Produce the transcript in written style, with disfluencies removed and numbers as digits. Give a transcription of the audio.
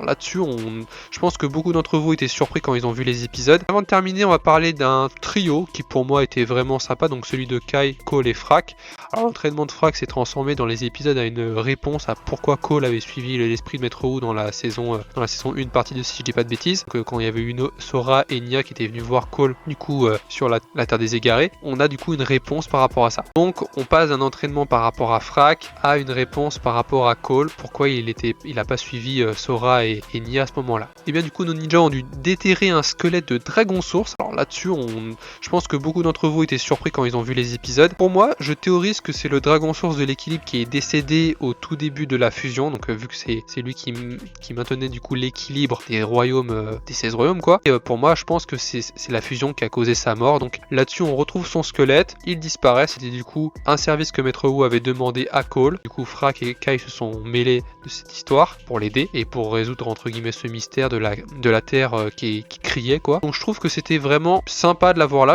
là-dessus, je pense que beaucoup d'entre vous étaient surpris quand ils ont vu les épisodes. Avant de terminer, on va parler d'un trio qui pour moi était vraiment sympa, donc celui de Kai, Cole et Frack. Alors l'entraînement de Frack s'est transformé dans les épisodes à une réponse à pourquoi Cole avait suivi l'esprit de Maître Wu dans la saison 1 partie 2 si je dis pas de bêtises. Donc, quand il y avait eu Sora et Nya qui étaient venus voir Cole du coup sur la Terre des Égarés, on a du coup une réponse par rapport à ça. Donc on passe d'un entraînement par rapport à Frack à une réponse par rapport à Cole, pourquoi il a pas suivi Sora et Nya à ce moment-là. Et bien du coup nos ninjas ont dû déterrer un squelette de Dragon Source. Alors là-dessus, je pense que beaucoup d'entre vous étaient surpris quand ils ont vu les épisodes. Pour moi, je théorise que c'est le Dragon Source de l'équilibre qui est décédé au tout début de la fusion, donc vu que c'est lui qui maintenait du coup l'équilibre des royaumes, des 16 royaumes quoi. Et pour moi, je pense que c'est la fusion qui a causé sa mort. Donc là-dessus, on retrouve son squelette, il disparaît. C'était du coup un service que Maître Wu avait demandé à Cole. Du coup, Frack et Kai se sont mêlés de cette histoire pour l'aider et pour résoudre entre guillemets ce mystère de la Terre qui criait quoi. Donc je trouve que c'était vraiment sympa de l'avoir là.